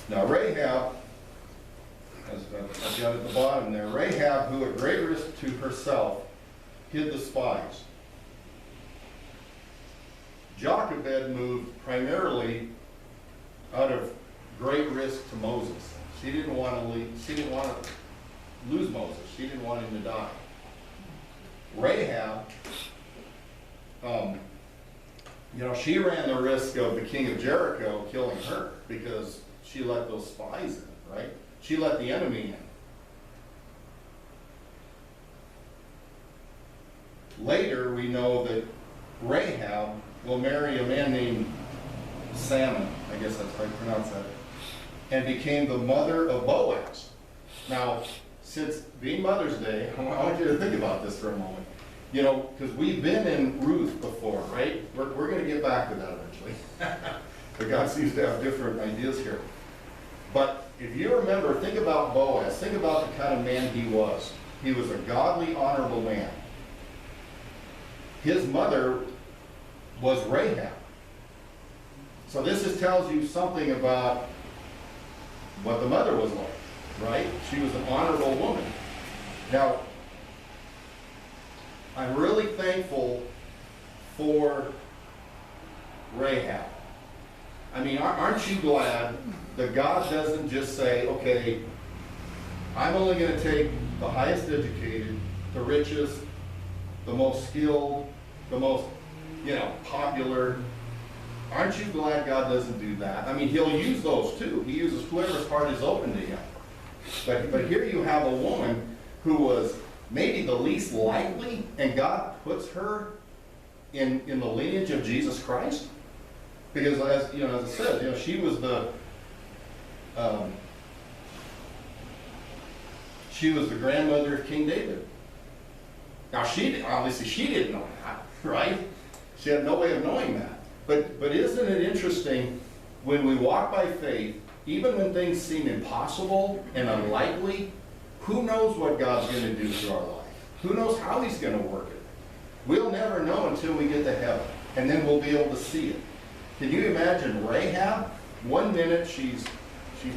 Now Rahab, as I've got at the bottom there, Rahab, who at great risk to herself, hid the spies. Jochebed moved primarily out of great risk to Moses. She didn't want to lose Moses. She didn't want him to die. Rahab, she ran the risk of the king of Jericho killing her because she let those spies in, right? She let the enemy in. Later, we know that Rahab will marry a man named Salmon, I guess that's how you pronounce that, and became the mother of Boaz. Now, since being Mother's Day, I want you to think about this for a moment. Because we've been in Ruth before, right? We're going to get back to that eventually. But God seems to have different ideas here. But if you remember, think about Boaz. Think about the kind of man he was. He was a godly, honorable man. His mother was Rahab. So this just tells you something about what the mother was like, right? She was an honorable woman. Now, I'm really thankful for Rahab. I mean, aren't you glad that God doesn't just say, okay, I'm only going to take the highest educated, the richest, the most skilled, the most, popular. Aren't you glad God doesn't do that? I mean, he'll use those too. He uses whoever's heart is open to him. But here you have a woman who was maybe the least likely, and God puts her in the lineage of Jesus Christ. Because as it says, she was the grandmother of King David. Now she didn't know that, right? She had no way of knowing that. But isn't it interesting when we walk by faith, even when things seem impossible and unlikely, who knows what God's going to do through our life? Who knows how he's going to work it? We'll never know until we get to heaven, and then we'll be able to see it. Can you imagine Rahab? One minute she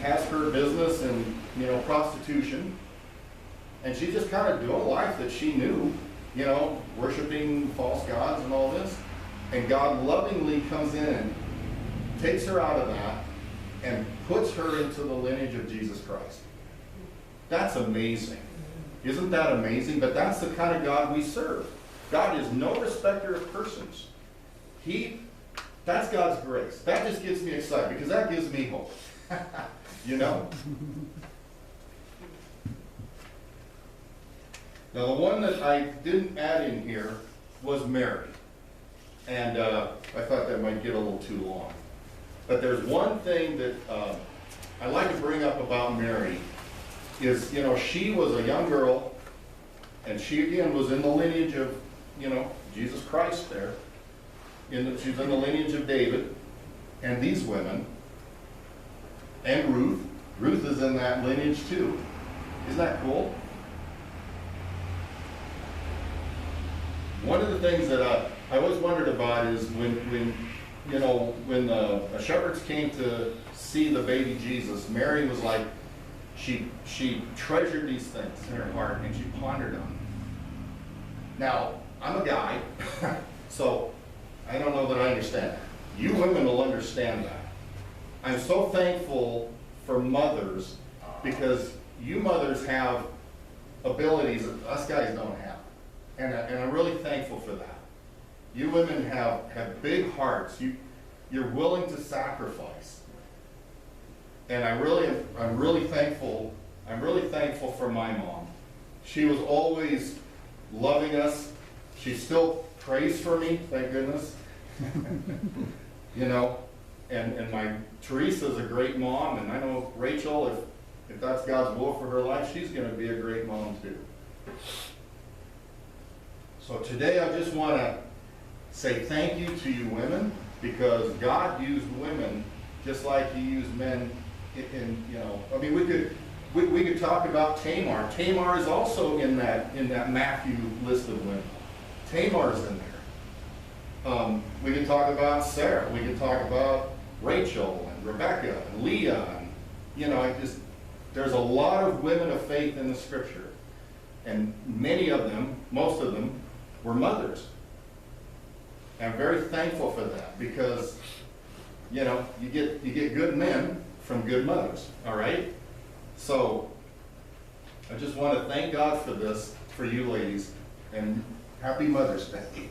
has her business in prostitution, and she's just kind of doing life that she knew, worshiping false gods and all this. And God lovingly comes in and takes her out of that and puts her into the lineage of Jesus Christ. That's amazing. Isn't that amazing? But that's the kind of God we serve. God is no respecter of persons. That's God's grace. That just gets me excited because that gives me hope. Now the one that I didn't add in here was Mary. And I thought that might get a little too long. But there's one thing that I like to bring up about Mary is, she was a young girl, and she again was in the lineage of, Jesus Christ there. She's in the lineage of David, and these women, and Ruth. Ruth is in that lineage too. Isn't that cool? One of the things that I always wondered about is when the shepherds came to see the baby Jesus, Mary was like, she treasured these things in her heart and she pondered them. Now, I'm a guy, so I don't know that I understand that. You women will understand that. I'm so thankful for mothers because you mothers have abilities that us guys don't have. And I'm really thankful for that. You women have big hearts. You're willing to sacrifice. And I'm really thankful. I'm really thankful for my mom. She was always loving us. She still prays for me, thank goodness. And my Teresa's a great mom, and I know Rachel, if that's God's will for her life, she's going to be a great mom too. So today I just want to say thank you to you women, because God used women just like he used men we could talk about Tamar. Tamar is also in that Matthew list of women. Tamar's in there. We could talk about Sarah. We could talk about Rachel and Rebecca and Leah you know, there's a lot of women of faith in the scripture. And many of them, most of them, were mothers. And I'm very thankful for that because, you know, you get good men from good mothers, all right? So I just want to thank God for this, for you ladies, and happy Mother's Day.